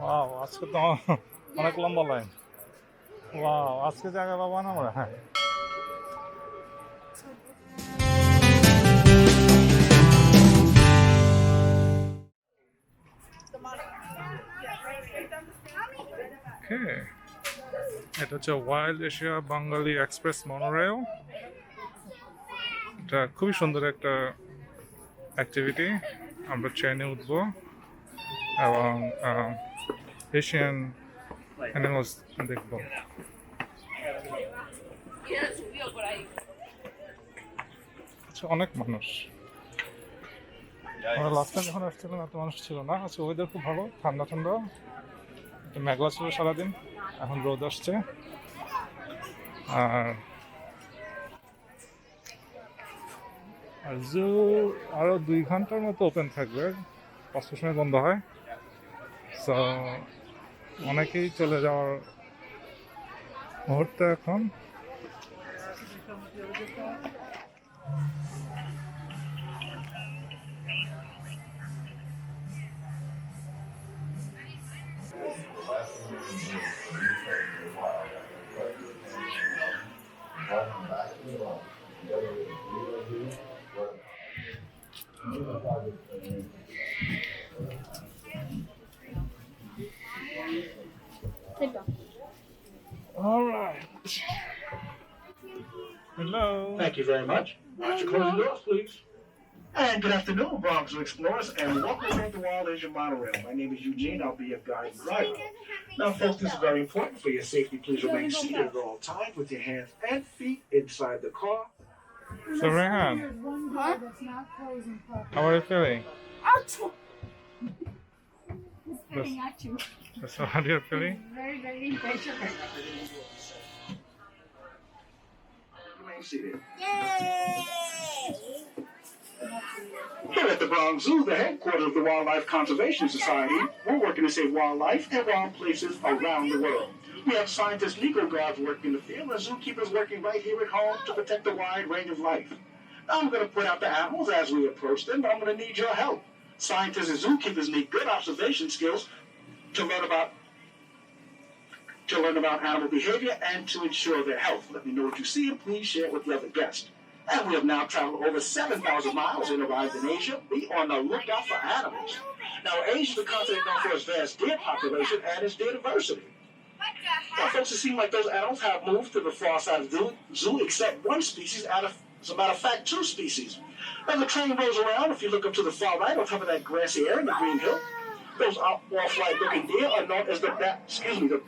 Wow, আজকে তো অনেক লম্বা লাইন। ওয়াও, আজকে জায়গা পাবো না আমরা। হ্যাঁ, ওকে। এটা হচ্ছে ওয়াইল্ড এশিয়া বাঙালি এক্সপ্রেস মনোরেল। এটা খুবই সুন্দর একটা অ্যাক্টিভিটি। আমরা ট্রেনে উঠবো এবং এশিয়ান অ্যানিমালস দেখবো। আচ্ছা, অনেক মানুষ। আমরা লাস্ট টাইম যখন আসছিলাম এত মানুষ ছিল না। আচ্ছা, ওয়েদার খুব ভালো, ঠান্ডা ঠান্ডা, একটু মেঘলা ছিল সারাদিন, এখন রোদ আসছে। আর আর জু আরো 2 ঘন্টার মতো ওপেন থাকবে, 5টার সময় বন্ধ হয়। সো অনেকেই চলে যাওয়ার মুহূর্তে এখন। All right. Hello. Thank you very much. Watch your closing doors, please. And good afternoon, Bronx explorers, and welcome aboard the Wild Asia Monorail. My name is Eugene. I'll be your guide and driver. Now, folks, this is very important for your safety. Please remain seated at all times with your hands and feet inside the car. So Rehan, how are you feeling? It's very actual. So how are you feeling? Very, very pleasurable. Remain seated. Yay! Here at the Bronx Zoo, the headquarters of the Wildlife Conservation Society, we're working to save wildlife and wild places around the world. We have scientists, legal guards working in the field, and zookeepers working right here at home to protect a wide range of life. Now I'm going to put out the animals as we approach them, but I'm going to need your help. Scientists and zookeepers need good observation skills to learn about animal behavior and to ensure their health. Let me know what you see and please share it with the other guests. And we have now traveled over 7,000 miles and arrived in Asia. Be on the lookout for animals. Now, Asia is the continent known for its vast deer population and its deer diversity. Now, folks, it seems like those animals have moved to the far side of the zoo, except one species, as a matter of fact, 2 species. Now, the train rolls around. If you look up to the far right, on top of that grassy area in the green hill, those off-white looking deer are known as the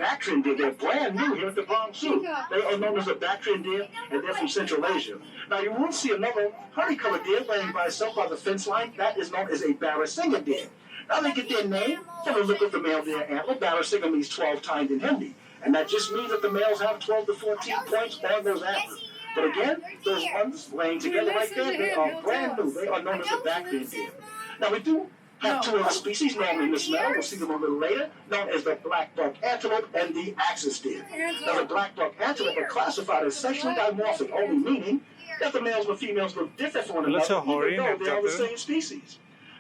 Bactrian deer. They're brand new here at the Bronx Zoo. They are known as the Bactrian deer, and they're from Central Asia. Now, you will see another honey-colored deer laying by itself by the fence line. That is known as a Barasinger deer. Now, they get their name from the look of the male deer antler. Barasinger means 12-tined in Hindi, and that just means that the males have 12 to 14 points on those antlers. But again, those ones laying together right there, they are brand new. They are known as the Bactrian deer. Now, we do have 2 other species known in this meadow. We'll see them a little later, known as the black buck antelope and the axis deer. Now, the black buck antelope are classified as sexually dimorphic, only meaning that the males and the females look different from one another, even though they are the same species.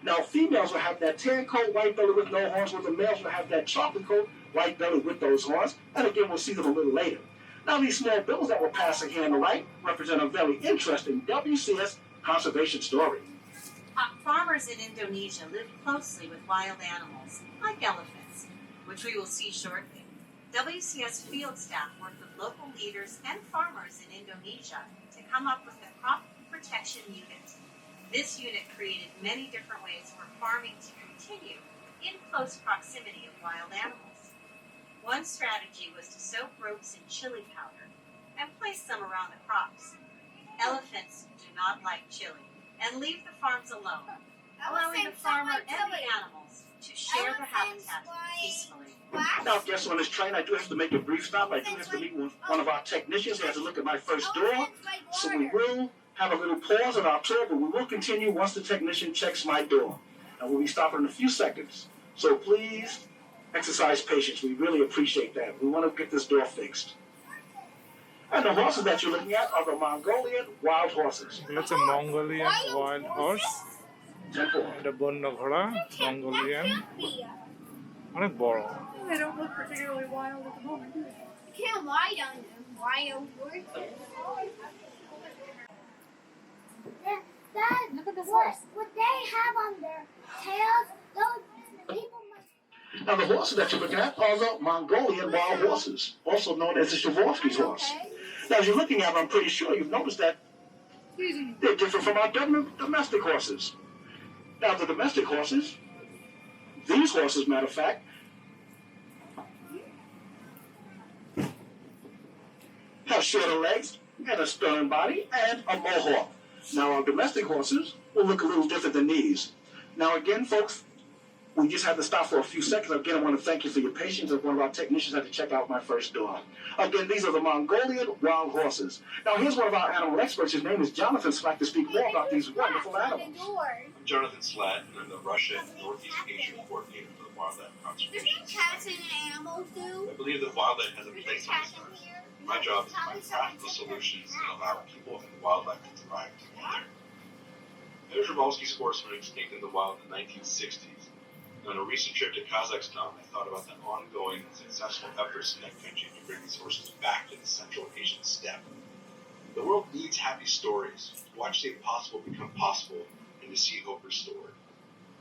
Now, females will have that tan coat, white belly with no horns, while the males will have that chocolate coat, white belly with those horns. And again, we'll see them a little later. Now, these small bills that we're passing here on the right represent a very interesting WCS conservation story. Farmers in Indonesia live closely with wild animals, like elephants, which we will see shortly. WCS field staff work with local leaders and farmers in Indonesia to come up with the Crop Protection Unit. This unit created many different ways for farming to continue in close proximity of wild animals. One strategy was to soak ropes in chili powder and place them around the crops. Elephants do not like chili and leave the farms alone, allowing the farmer and the animals to share the habitat peacefully. Now, guests on this train, I do have to make a brief stop. I do have to meet with one of our technicians. He has to look at my first door. So we will have a little pause in our tour, but we will continue once the technician checks my door. And we'll be stopping in a few seconds. So please exercise patience. We really appreciate that. We want to get this door fixed. And the horses that you're looking at are the Mongolian wild horses. That's a Mongolian wild horse. Temple. এটা বন্য ঘোড়া, Mongolian. অনেক বড়। They don't look particularly wild at the moment, do they? You can't ride on them. Wild horses. Dad, Look at this what, horse. what they have on their tails, those people must... Now, the horses that you're looking at are the Mongolian wild horses, also known as the Shavorsky's horse. Okay. Now, as you're looking at them, I'm pretty sure you've noticed that Excuse me. they're different from our domestic horses. Now, the domestic horses, these horses, matter of fact, have shorter legs and a stern body and a mohawk. Now, our domestic horses will look a little different than these. Now, again, folks, we just had to stop for a few seconds. Again, I want to thank you for your patience as one of our technicians had to check out my first dog. Again, these are the Mongolian wild horses. Now, here's one of our animal experts. His name is Jonathan, so I'd like to speak more about these wonderful animals. I'm Jonathan Slatt, and I'm the Russia and Northeast Asia coordinator for the Wildlife There's Conservation. no cats and animals, do? I believe that wildlife has a There's place no on cats this in earth. here. My job is to find practical solutions that allow people and wildlife to thrive together. There's Rhinos horse went extinct in the wild in the 1960s. On a recent trip to Kazakhstan, I thought about the ongoing and successful efforts in that country to bring these horses back to the Central Asian steppe. The world needs happy stories, to watch the impossible become possible, and to see hope restored.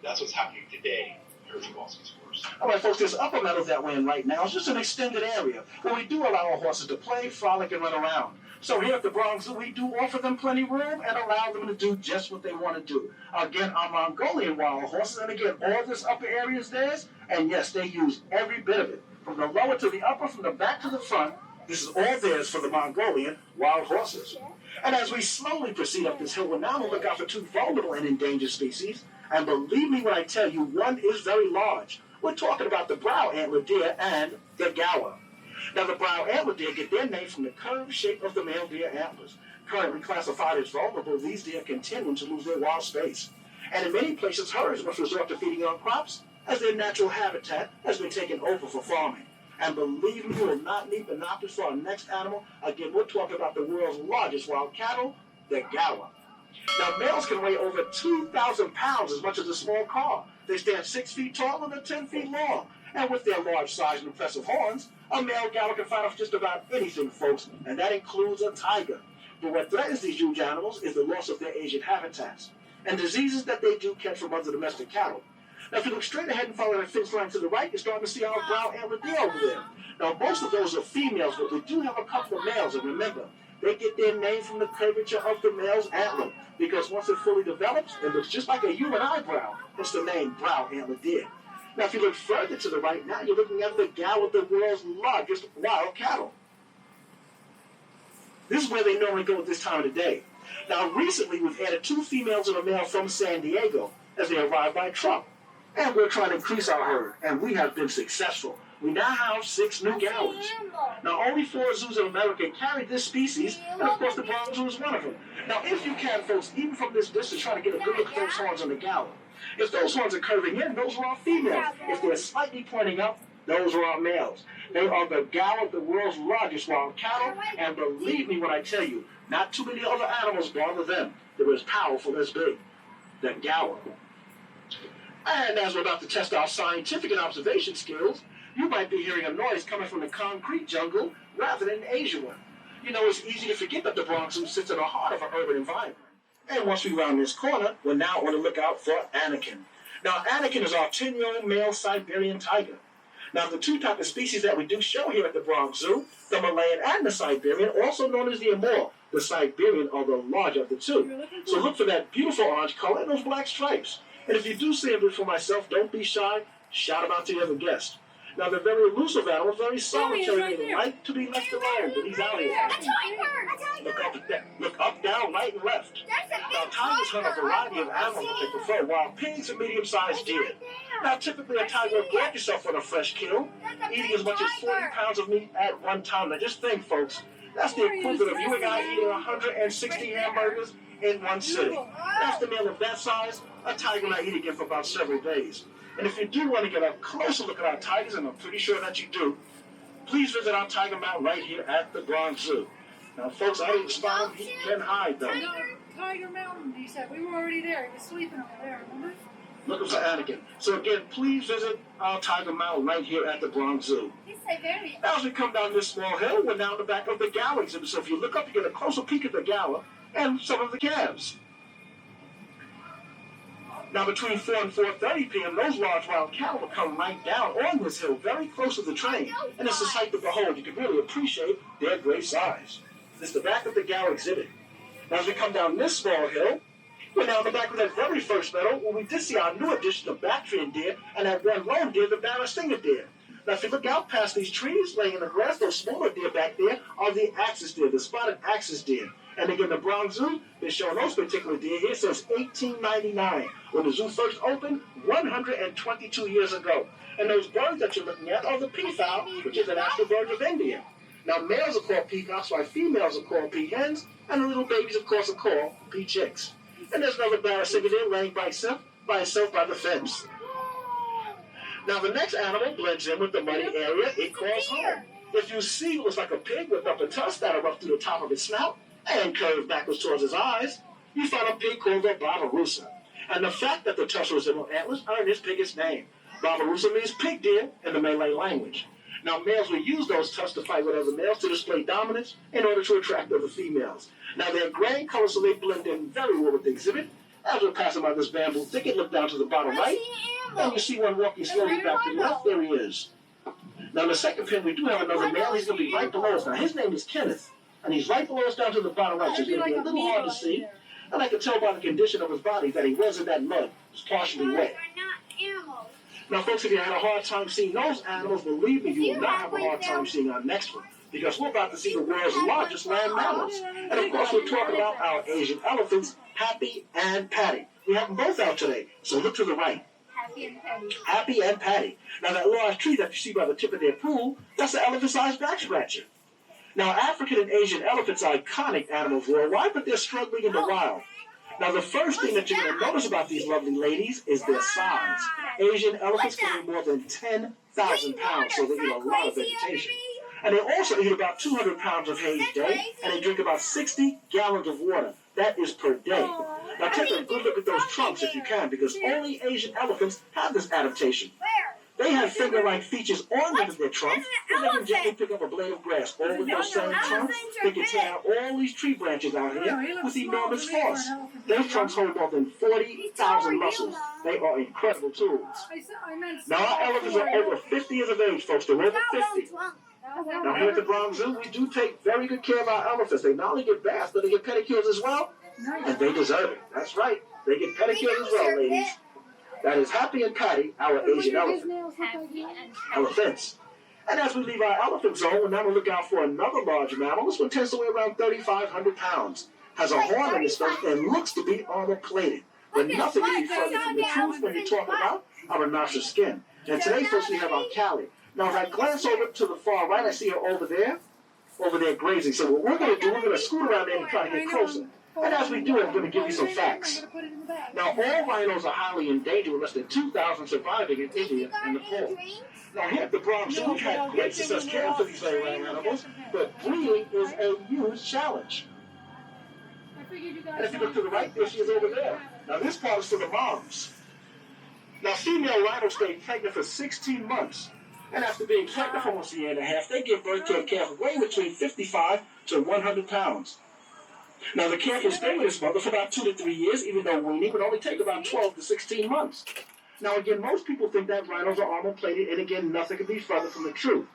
That's what's happening today. Here's Rhinos horse. All right, folks, this upper meadow that we're in right now is just an extended area where we do allow our horses to play, frolic, and run around. So here at the Bronx Zoo, we do offer them plenty of room and allow them to do just what they want to do. Again, our Mongolian wild horses, and again, all this upper area is theirs, and yes, they use every bit of it. From the lower to the upper, from the back to the front, this is all theirs for the Mongolian wild horses. And as we slowly proceed up this hill, we're now to look out for two vulnerable and endangered species. And believe me when I tell you, one is very large. We're talking about the brow antler deer and the gawa. Now, the brow antler deer get their name from the curved shape of the male deer antlers. Currently classified as vulnerable, these deer continue to lose their wild space. And in many places, herds must resort to feeding on crops as their natural habitat has been taken over for farming. And believe me, we will not need binoculars for our next animal. Again, we're talking about the world's largest wild cattle, the gawa. Now, males can weigh over 2,000 pounds, as much as a small car. They stand 6 feet tall and they're 10 feet long. And with their large size and impressive horns, a male gawa can fight off just about anything, folks, and that includes a tiger. But what threatens these huge animals is the loss of their Asian habitats and diseases that they do catch from other domestic cattle. Now, if you look straight ahead and follow that fence line to the right, you're starting to see our brown antler deer over there. Now, most of those are females, but we do have a couple of males, and remember, they get their name from the curvature of the male's antler, because once it fully develops, it looks just like a human eyebrow. Hence the name brown antler deer. Now, if you look further to the right now, you're looking at the gawa, the world's largest wild cattle. This is where they normally go at this time of the day. Now, recently, we've added 2 females and a male from San Diego as they arrived by truck. And we're trying to increase our herd, and we have been successful. We now have 6 new gawas. Now, only 4 zoos in America carry this species, and of course, the Bronx Zoo is one of them. Now, if you can, folks, even from this distance, try to get a good look at those horns on the gawa. If those horns are curving in, those are our females. If they're slightly pointing up, those are our males. They are the gawa, the world's largest wild cattle, and believe me when I tell you, not too many other animals bother them. They're as powerful as big. The gawa. And as we're about to test our scientific and observation skills, you might be hearing a noise coming from the concrete jungle rather than an Asian one. You know, it's easy to forget that the Bronx Zoo sits in the heart of an urban environment. And once we round this corner, we're now on the lookout for Anakin. Now, Anakin is our 10-year-old male Siberian tiger. Now, the 2 types of species that we do show here at the Bronx Zoo, the Himalayan and the Siberian, also known as the Amur, the Siberian are the larger of the 2. So look for that beautiful orange color and those black stripes. And if you do see them for myself, don't be shy. Shout them out to your other guest. Now, they're very elusive animals, very solitary, and like to be left alone, but he's out here. A tiger! Look up, down, right, and left. Now, tigers hunt a variety of animals that they prefer, while pigs are medium-sized deer. Now, typically, a tiger will gorge yourself on a fresh kill, eating as much as 40 pounds of meat at one time. Now, just think, folks, that's the equivalent of you and I eating 160 hamburgers in one sitting. That's the meal of that size a tiger might eat again for about several days. And if you do want to get a closer look at our tigers, and I'm pretty sure that you do, please visit our tiger mountain right here at the Bronx Zoo. Now, folks, I didn't spot him. He can hide, though. No, Tiger Mountain, he said. We were already there. He was sleeping over there, remember? looking for Anakin. So again, please visit our Tiger Mountain right here at the Bronx Zoo. Now as we come down this small hill, we're now in the back of the Gala exhibit. So if you look up, you get a closer peek at the Gala and some of the calves. Now between 4 and 4:30 p.m., those large wild cattle will come right down on this hill, very close to the train. And it's a sight to behold. You can really appreciate their great size. This is the back of the Gala exhibit. Now as we come down this small hill, we're now in the back of that very first meadow where we did see our new addition of Bactrian deer and that one lone deer, the Barrestinger deer. Now if you look out past these trees laying in the grass, those smaller deer back there are the axis deer, the spotted axis deer. And again, the Bronx Zoo, they're showing those particular deer here since 1899, when the zoo first opened 122 years ago. And those birds that you're looking at are the peafowl, which is the national bird of India. Now, males are called peacocks, while females are called peahens, and the little babies, of course, are called pea chicks. And there's another Barrestinger there laying by itself by the fence. Now, the next animal blends in with the muddy area it calls home. If you see what looks like a pig with upper tusks that are rough through the top of its snout and curved backwards towards his eyes, you find a pig called a Barbaroussa. And the fact that the tusks resemble antlers earned this pig its name. Barbaroussa means pig deer in the Malay language. Now, males will use those tusks to fight with other males to display dominance in order to attract other females. Now, they're gray in color, so they blend in very well with the exhibit. As we're passing by this bamboo thicket, look down to the bottom right, and you see one walking slowly back to the left. There he is. Now, in the second pin, we do have another male. He's going to be right below us. Now, his name is Kenneth, and he's right below us down to the bottom right, so it's going to be a little hard to see. And I can tell by the condition of his body that he was in that mud. It's partially wet. Now, folks, if you had a hard time seeing those animals, believe me, you will not have a hard time seeing our next one, because we're about to see the world's largest land mammals. And, of course, we're talking about our Asian elephants, Happy and Patty. We have them both out today, so look to the right. Happy and Patty. Now, that large tree that you see by the tip of their pool, that's an elephant-sized back scratcher. Now, African and Asian elephants are iconic animals worldwide, but they're struggling in the wild. Now, the first thing that you're going to notice about these lovely ladies is their size. Asian elephants can weigh more than 10,000 pounds, so they eat a lot of vegetation. And they also eat about 200 pounds of hay a day, and they drink about 60 gallons of water. That is per day. Now, take a good look at those trunks if you can, because only Asian elephants have this adaptation. They have finger-like features on them in their trunks, and they can gently pick up a blade of grass. All with those same trunks, they can tear out all these tree branches out here with enormous force. Their trunks hold more than 40,000 muscles. They are incredible tools. Now, our elephants are over 50 years of age, folks. They're over 50. Now, here at the Bronx Zoo, we do take very good care of our elephants. They not only get baths, but they get pedicures as well, and they deserve it. That's right. They get pedicures as well, ladies. That is Happy and Patty, our Asian elephants. And as we leave our elephant zone, we're now going to look out for another large mammal. This one tends to weigh around 3,500 pounds, has a horn in its face, and looks to be armor-plated. But nothing can be further from the truth when you talk about our rhinoceros skin. And today, first, we have our Callie. Now, if I glance over to the far right, I see her over there grazing. So what we're going to do, we're going to scoot around there and try to get closer. And as we do, I'm going to give you some facts. Now, all rhinos are highly endangered, with less than 2,000 surviving in India and Nepal. Now, here at the Bronx Zoo, we've had great success caring for these very rare animals, but breeding is a huge challenge. And if you look to the right, there she is over there. Now, this part is for the moms. Now, female rhinos stay pregnant for 16 months. And after being pregnant for almost a year and a half, they give birth to a calf weighing between 55 to 100 pounds. Now, the calf will stay with its mother for about 2 to 3 years, even though weaning would only take about 12 to 16 months. Now, again, most people think that rhinos are armor-plated, and again, nothing could be further from the truth.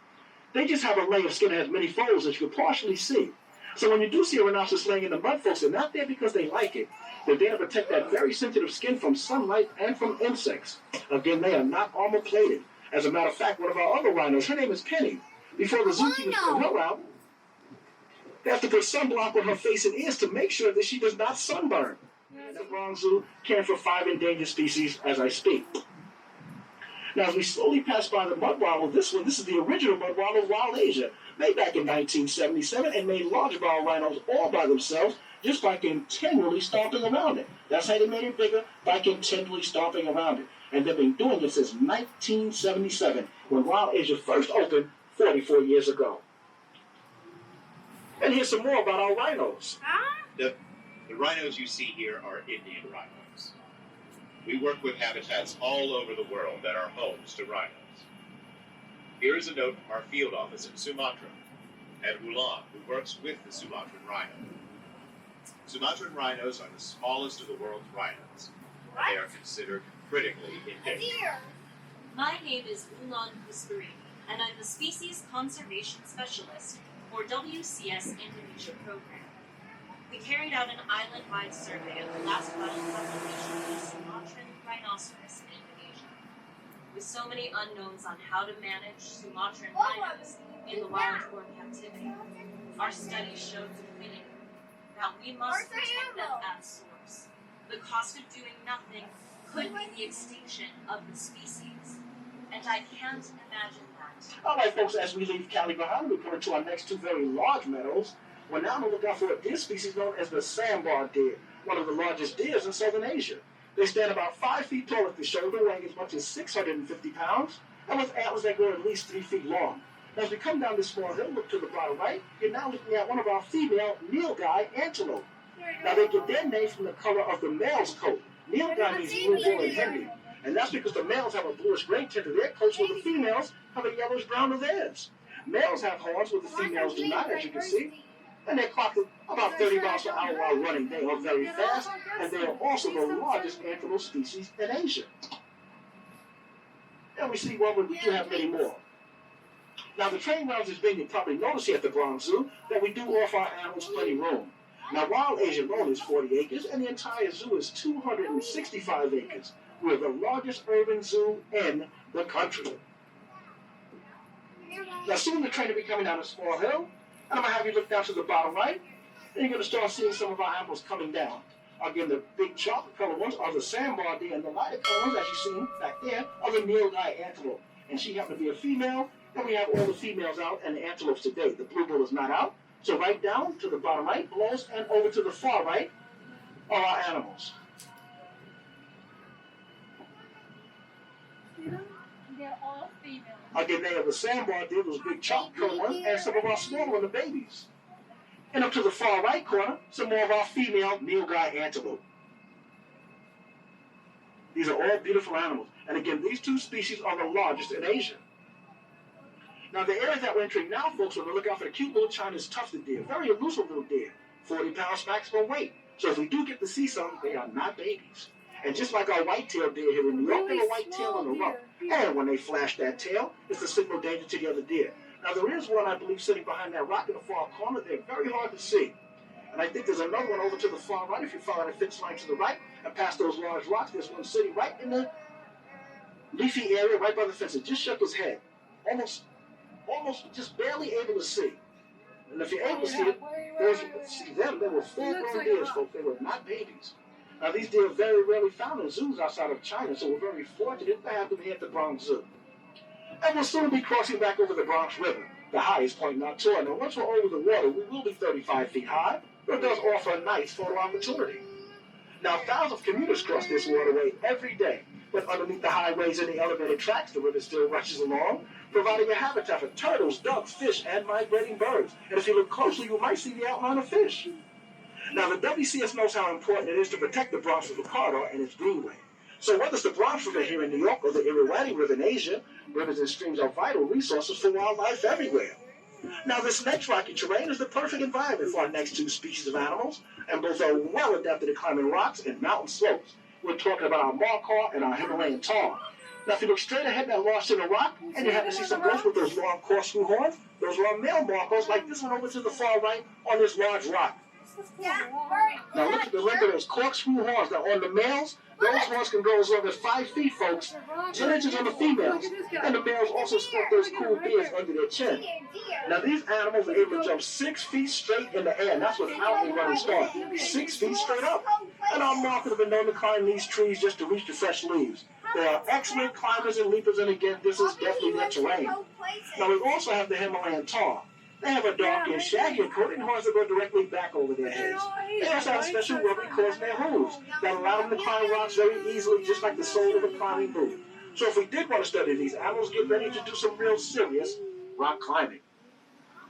They just have a layer of skin that has many folds that you can partially see. So when you do see a rhinoceros laying in the mud, folks, they're not there because they like it. They're there to protect that very sensitive skin from sunlight and from insects. Again, they are not armor-plated. As a matter of fact, one of our other rhinos, her name is Penny. Before the zookeepers put her out, they have to put sunblock on her face and ears to make sure that she does not sunburn. The Bronx Zoo caring for 5 endangered species as I speak. Now, as we slowly pass by the mud wallow, this is the original mud wallow of Wild Asia, made back in 1977 and made larger ball rhinos all by themselves just by continually stomping around it. That's how they made it bigger, by continually stomping around it. And they've been doing it since 1977, when Wild Asia first opened 44 years ago. And here's some more about our rhinos. The rhinos you see here are Indian rhinos. We work with habitats all over the world that are homes to rhinos. Here is a note from our field office in Sumatra, Ed Hulan, who works with the Sumatran rhino. Sumatran rhinos are the smallest of the world's rhinos. They are considered critically endangered. My name is Ulan Kusparini, and I'm the Species Conservation Specialist for WCS Indonesia program. We carried out an island-wide survey of the last vital population of Sumatran rhinoceros in Indonesia. With so many unknowns on how to manage Sumatran rhinos in the wild or captivity, our study showed definitively that we must protect them at source. The cost of doing nothing could be the extinction of the species, and I can't imagine that. All right, folks, as we leave Cali behind, we're coming to our next two very large meadows. We're now on the lookout for a deer species known as the sandbar deer, one of the largest deers in southern Asia. They stand about 5 feet tall at the shoulder, weighing as much as 650 pounds, and with antlers that go at least 3 feet long. As we come down this small hill, look to the bottom right, you're now looking at one of our female nilgai antelope. Now, they get their name from the color of the male's coat. Nilgai means blue, bull, and Hindi, and that's because the males have a bluish-gray tint to their coats, while the females have a yellowish-brown of theirs. Males have horns, while the females do not, as you can see, and they're clocked at about 30 miles per hour while running. They are very fast, and they are also the largest antelope species in Asia. And we see one, but we do have many more. Now, the train routes is being, you probably noticed here at the Bronx Zoo, that we do offer our animals plenty of room. Now, Wild Asia alone is 40 acres, and the entire zoo is 265 acres. We're the largest urban zoo in the country. Now, soon the train will be coming down a small hill, and I'm going to have you look down to the bottom right, and you're going to start seeing some of our animals coming down. Again, the big chocolate colored ones are the sandbar deer, and the lighter colored ones, as you see back there, are the nilgai antelope. And she happened to be a female, and we have all the females out and the antelopes today. The blue bull is not out. So right down to the bottom right, below, and over to the far right are our animals. They're all female. Again, they have the sandbar deer, those big chocolate colored ones, and some of our smaller ones, the babies. And up to the far right corner, some more of our female nilgai antelope. These are all beautiful animals. And again, these two species are the largest in Asia. Now, the area that we're entering now, folks, we're going to look out for the cute little Chinese tufted deer. Very elusive little deer. 40 pounds maximum weight. So if we do get to see some, they are not babies. And just like our white-tailed deer here in New York, they have a white tail on the rump. And when they flash that tail, it's a signal danger to the other deer. Now, there is one, I believe, sitting behind that rock in the far corner. They're very hard to see. And I think there's another one over to the far right. If you follow the fence line to the right and past those large rocks, there's one sitting right in the leafy area right by the fence. It just shook his head. Almost just barely able to see. And if you're able to see it, see them, they were full-grown deers, folks. They were not babies. Now, these deer are very rarely found in zoos outside of China, so we're very fortunate to have them here at the Bronx Zoo. And we'll soon be crossing back over the Bronx River, the highest point in our tour. Now, once we're over the water, we will be 35 feet high, but it does offer a nice photo opportunity. Now, thousands of commuters cross this waterway every day, but underneath the highways and the elevated tracks, the river still rushes along, providing a habitat for turtles, ducks, fish, and migrating birds. And if you look closely, you might see the outline of fish. Now, the WCS knows how important it is to protect the Bronx River corridor and its greenway. So whether it's the Bronx River here in New York or the Irrawaddy River in Asia, rivers and streams are vital resources for wildlife everywhere. Now, this next rocky terrain is the perfect environment for our next two species of animals, and both are well adapted to climbing rocks and mountain slopes. We're talking about our markhor and our Himalayan tar. Now, if you look straight ahead that lost in the rock, and you happen to see some ghosts with those long corkscrew horns, those are our male markhors, like this one over to the far right on this large rock. Now, look at the length of those corkscrew horns. Now, on the males, those horns can go as long as 5 feet, folks. 10 inches on the females. And the males also sport those cool beards under their chin. Now, these animals are able to jump 6 feet straight in the air, and that's without a running start. 6 feet straight up. And our markhors have been known to climb these trees just to reach the fresh leaves. They are excellent climbers and leapers, and again, this is definitely their terrain. Now, we also have the Himalayan tar. They have a dark and shaggy coat and horns that go directly back over their heads. They also have special rubber claws in their hooves that allow them to climb rocks very easily, just like the sole of a climbing boot. So if we did want to study these animals, get ready to do some real serious rock climbing.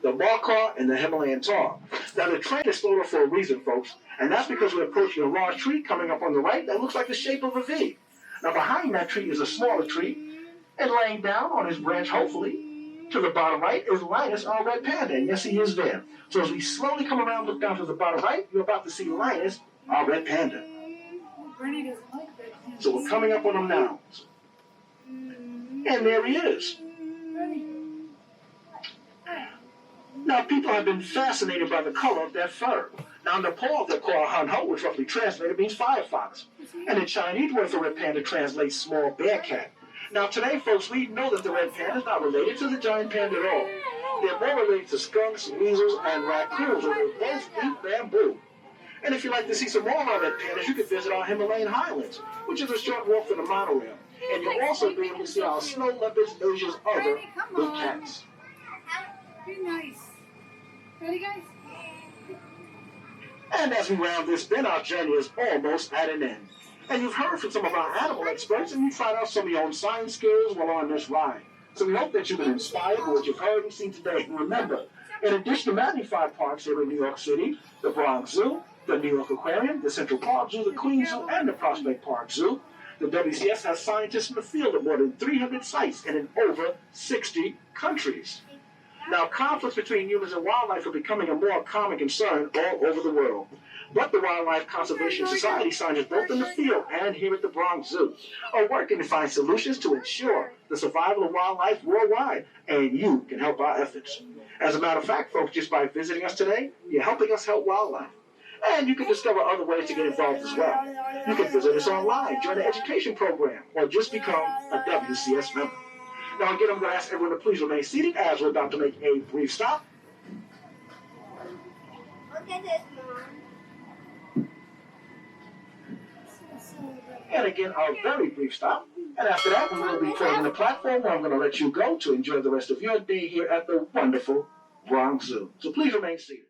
the markhor, and the Himalayan tar. Now the train is slowed up for a reason, folks, and that's because we're approaching a large tree coming up on the right that looks like the shape of a V. Now behind that tree is a smaller tree, and laying down on his branch, hopefully, to the bottom right is Linus, our red panda, and yes, he is there. So as we slowly come around, look down to the bottom right, you're about to see Linus, our red panda. Bernie doesn't like red panda. So we're coming up on him now. And there he is. Now, people have been fascinated by the color of that fur. Now, in Nepal, they're called hanho, which roughly translated means firefox. And the Chinese word for red panda translates small bear cat. Now, today, folks, we know that the red panda is not related to the giant panda at all. They're more related to skunks, weasels, and raccoons, where they both eat bamboo. And if you'd like to see some more of our red pandas, you can visit our Himalayan Highlands, which is a short walk from the monorail. And you'll also be able to see our snow leopards, Asia's other big cats. Be nice. Ready, guys? And as we round this bend, our journey is almost at an end. And you've heard from some of our animal experts, and you find out some of your own science skills while on this ride. So we hope that you've been inspired by what you've heard and seen today. And remember, in addition to magnified parks here in New York City, the Bronx Zoo, the New York Aquarium, the Central Park Zoo, the Queens Zoo, and the Prospect Park Zoo, the WCS has scientists in the field at more than 300 sites and in over 60 countries. Now, conflicts between humans and wildlife are becoming a more common concern all over the world. But the Wildlife Conservation Society scientists both in the field and here at the Bronx Zoo are working to find solutions to ensure the survival of wildlife worldwide, and you can help our efforts. As a matter of fact, folks, just by visiting us today, you're helping us help wildlife. And you can discover other ways to get involved as well. You can visit us online, join an education program, or just become a WCS member. Now again, I'm going to ask everyone to please remain seated as we're about to make a brief stop. Look at this, Mom. And again, a very brief stop. And after that, we will be closing the platform where I'm going to let you go to enjoy the rest of your day here at the wonderful Bronx Zoo. So please remain seated.